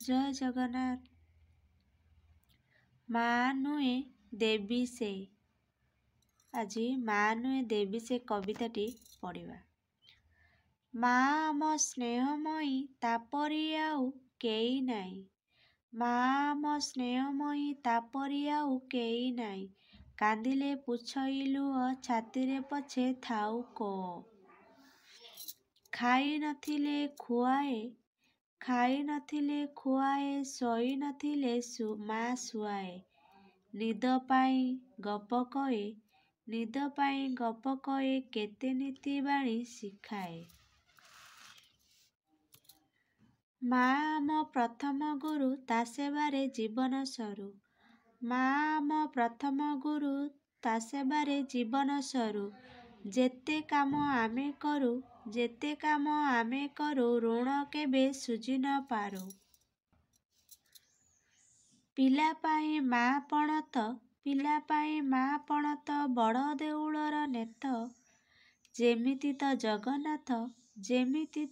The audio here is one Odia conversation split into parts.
जय जगन्नाथ। माँ नुहे देवी से। आज माँ नुहे देवी से कविताटी पढ़िबा। माँ आम स्नेहमयी तापरी आउ केई नाई। माँ आम स्नेहमयी तापरी आउ केई नाई। कांदिले पुछइलु छातीरे पछे थाउ को। खाई नथिले खुआए शोई नथिले माँ सुआए। निद पाई गप कहे केते नीति बाणी शिखाए। माँ आम प्रथम गुरु ता सेबारे जीवन सरू। माँ आम प्रथम गुरु ता सेबारे जीवन सरू। जेते काम आमे करू ऋण केबे सुझी न पारू। पिला पाई माँ पणत बड़ देउलर नेत। जेमिति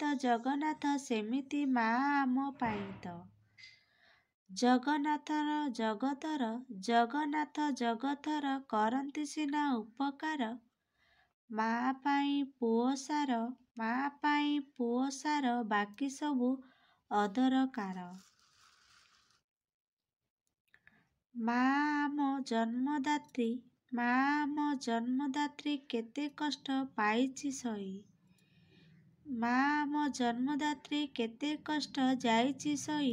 त जगन्नाथ सेमिति माँ आम पाई त। जगन्नाथ जगतର କରନ୍ତି ସିନା ଉପକାର। ମାଆ ପାଇଁ ପୁଅ ସାର ବାକି ସବୁ ଅଦରକାର। ମାଆ ଆମ ଜନ୍ମଦାତ୍ରୀ କେତେ କଷ୍ଟ ପାଇଛି ସହି। ମାଆ ଆମ ଜନ୍ମଦାତ୍ରୀ କେତେ କଷ୍ଟ ଯାଇଛି ସହି।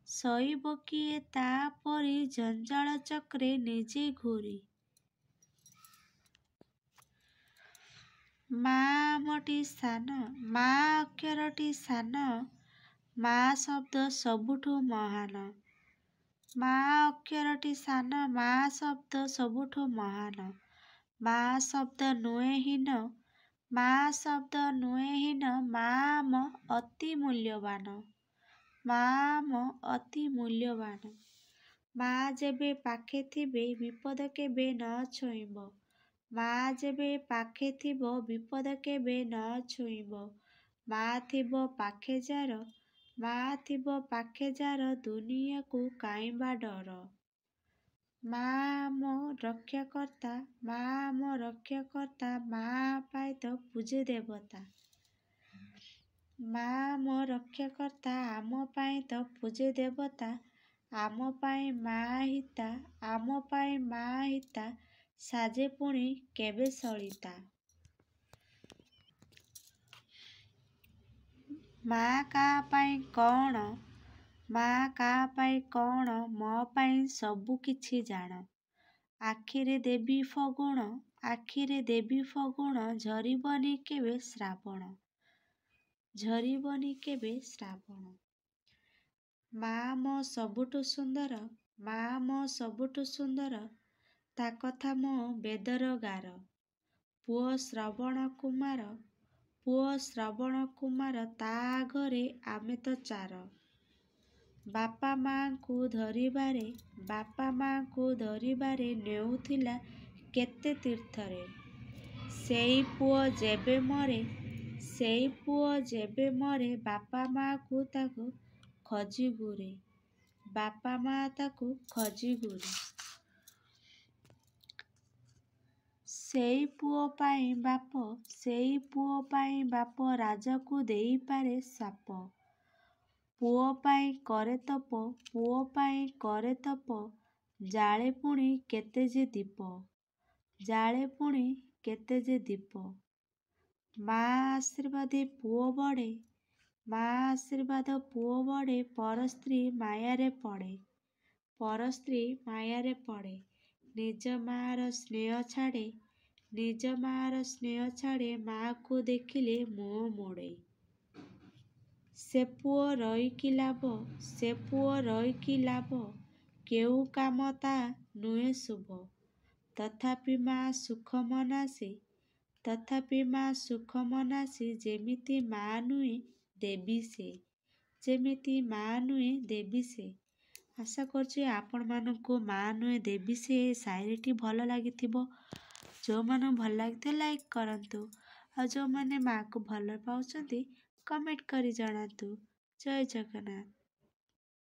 ସହିବ କିଏ ତାପରି ଜଞ୍ଜାଳ ଚକ୍ରେ ନିଜେ ଘୂରି। ମାଆ ଆମଟି ସାନ, ମାଆ ଅକ୍ଷରଟି ସାନ, ମାଆ ଶବ୍ଦ ସବୁଠୁ ମହାନ। ମାଆ ଅକ୍ଷରଟି ସାନ, ମାଆ ଶବ୍ଦ ସବୁଠୁ ମହାନ। ମାଆ ଶବ୍ଦ ନୁହେଁ ହୀନ, ମାଆ ଆମ ଅତି ମୂଲ୍ୟବାନ। ମାଆ ଆମ ଅତି ମୂଲ୍ୟବାନ। ମାଆ ଯେବେ ପାଖେ ଥିବେ ବିପଦ କେବେ ନ ଛୁଇଁବ। ମାଆ ଯେବେ ପାଖେ ଥିବ ବିପଦ କେବେ ନ ଛୁଇଁବ। ମାଆ ଥିବ ପାଖେ ଯାର ଦୁନିଆକୁ କାଇଁ ବା ଡର। ମାଆ ଆମ ରକ୍ଷାକର୍ତ୍ତା, ମାଆ ପାଇ ତ ପୂଜେ ଦେବତା। ମାଆ ଆମ ରକ୍ଷାକର୍ତ୍ତା, ଆମ ପାଇଁ ତ ପୂଜେ ଦେବତା। ଆମ ପାଇଁ ମାଆ ହିତା, ସାଜେ ପୁଣି କେବେ ସଳିତା। ମାଆ କାହା ପାଇଁ କଣ, ମୋ ପାଇଁ ସବୁ କିଛି ଜାଣ। ଆଖିରେ ଦେବି ଫଗୁଣ, ଝରିବନି କେବେ ଶ୍ରାବଣ। ମାଆ ମୋ ସବୁଠୁ ସୁନ୍ଦର, ତା କଥା ମୋ ବେଦର ଗାର। ପୁଅ ଶ୍ରବଣ କୁମାର, ତା ଆଗରେ ଆମେ ତ ଚାର। ବାପା ମାଆଙ୍କୁ ଧରିବାରେ ନେଉଥିଲା କେତେ ତୀର୍ଥରେ। ସେଇ ପୁଅ ଯେବେ ମରେ, ବାପା ମାଆ ତାକୁ ଖୋଜି ଘୂରେ। ସେଇ ପୁଅ ପାଇଁ ବାପ ରାଜାକୁ ଦେଇପାରେ ଶାପ। ପୁଅ ପାଇଁ କରେ ତପ, ଜାଳେ ପୁଣି କେତେ ଯେ ଦୀପ। ମାଆ ଆଶୀର୍ବାଦ ପୁଅ ବଢ଼େ, ପର ସ୍ତ୍ରୀ ମାୟାରେ ପଡ଼େ। ନିଜ ମାଆର ସ୍ନେହ ଛାଡ଼େ, ମାଆକୁ ଦେଖିଲେ ମୁହଁ ମୋଡ଼େ। ସେ ପୁଅ ରହିକି ଲାଭ, କେଉଁ କାମ ତା ନୁହେଁ ଶୁଭ। ତଥାପି ମାଆ ସୁଖ ମନାସି, ଯେମିତି ମାଆ ନୁହେଁ ଦେବୀ ସେ। ଆଶା କରୁଛି ଆପଣମାନଙ୍କୁ ମାଆ ନୁହେଁ ଦେବୀ ସେ ସାୟରୀଟି ଭଲ ଲାଗିଥିବ। ଯେଉଁମାନଙ୍କୁ ଭଲ ଲାଗିଥିବ ଲାଇକ୍ କରନ୍ତୁ। ଆଉ ଯେଉଁମାନେ ମାଆକୁ ଭଲ ପାଉଛନ୍ତି କମେଣ୍ଟ କରି ଜଣାନ୍ତୁ। ଜୟ ଜଗନ୍ନାଥ।